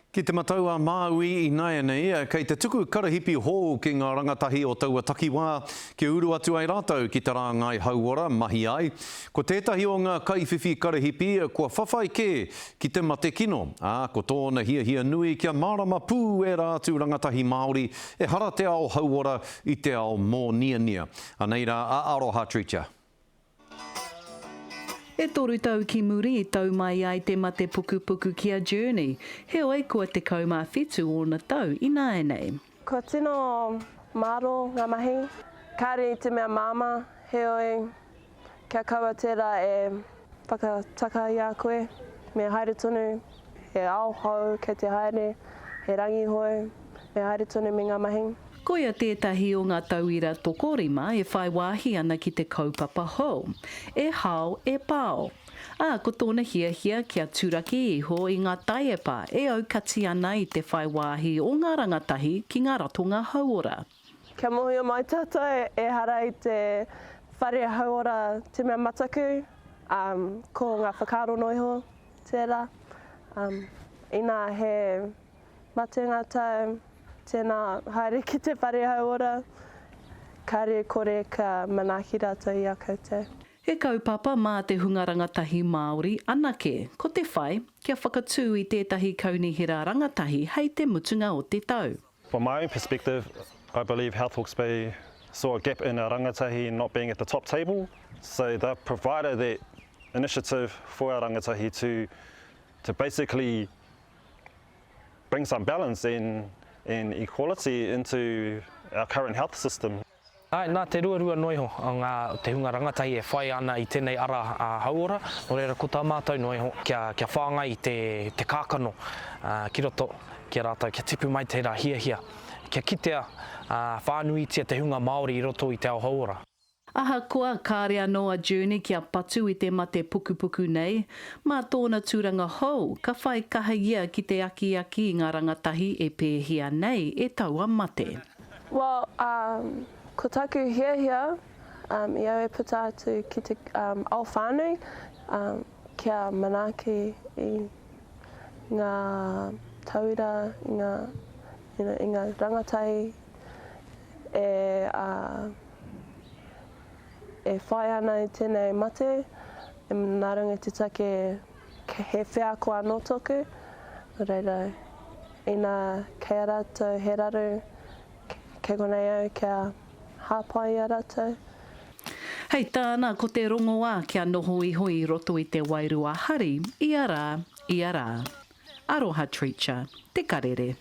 Ki te matau a Māui I Naia nei, kei te tuku karahipi hō ki ngā rangatahi o taua takiwā ki uru atu ai rātou ki te rāngai hauora mahi ai. Ko tētahi o ngā kaiwhiwhi karahipi, kua whawhai kē ki te mate kino. Ko tōna hia nui kia marama pū e rātu rangatahi Māori e hara te ao hauora I te ao mō nia. Anei rā, aroha Tricia. E toru tau ki muri I tau mai ai te mate pukupuku kia journey. He oi kua te kaumā whetū o na tau I Naia nei. Ko tino maro ngā mahi, kāre I te mea māma, he oi kia kaua tērā e whakataka I a koe, me haere tonu, he ao hau kei te haere, he rangi hoi, me haere tonu me ngā mahi. Koia tētahi o ngā tauira tokorima e whai wāhi ana ki te kaupapa hou. E hao, e pāo. Ko tōna hia kia tūraki iho I ngā taiepa e au kati ana I te whai wāhi o ngā rangatahi ki ngā ratonga hauora. Kia mohi o mai tātou e hara I te whare hauora te mea mataku, ko ngā whakaro noiho tērā. Ina he mate ngā tau, tēnā haere ki te whare hauora, kāre kore ka manaki rātou I a koutou. He kaupapa mā te hunga rangatahi Māori anake, ko te whai, kia whakatū I tētahi kaunihira rangatahi hei te mutunga o te tau. From my own perspective, I believe Health Hawke's Bay saw a gap in our rangatahi not being at the top table, so they provided that initiative for our rangatahi to basically bring some balance and equality into our current health system. Nā te ruarua noiho o ngā te hunga rangatahi e whai ana I tēnei ara hauora, o reira ko tā mātou noiho kia whāngai te kākano ki roto ki rātou, kia tipu mai tērā hia, kia kitea whānuitia te hunga Māori I roto I te ao hauora. Ahakoa kāre anoa journey kia patu I te mate pukupuku nei, mā tōna tūranga hou, ka whai kaha ia ki te aki I ngā rangatahi e pēhia nei e taua mate. Well, ko taku hia, I au e puta atu ki te ao whānui, kia manaki I ngā tauira, I ngā rangatahi, e whai ana I tēnei mate, e nā runga te take he whea ko anō toku, reira, ina kei rātou he raru, kei konei au kia hāpai a rātou. Hei tāna ko te rongoā kia noho iho I roto I te wairua hari, ia rā. Aroha Tricia, te karere.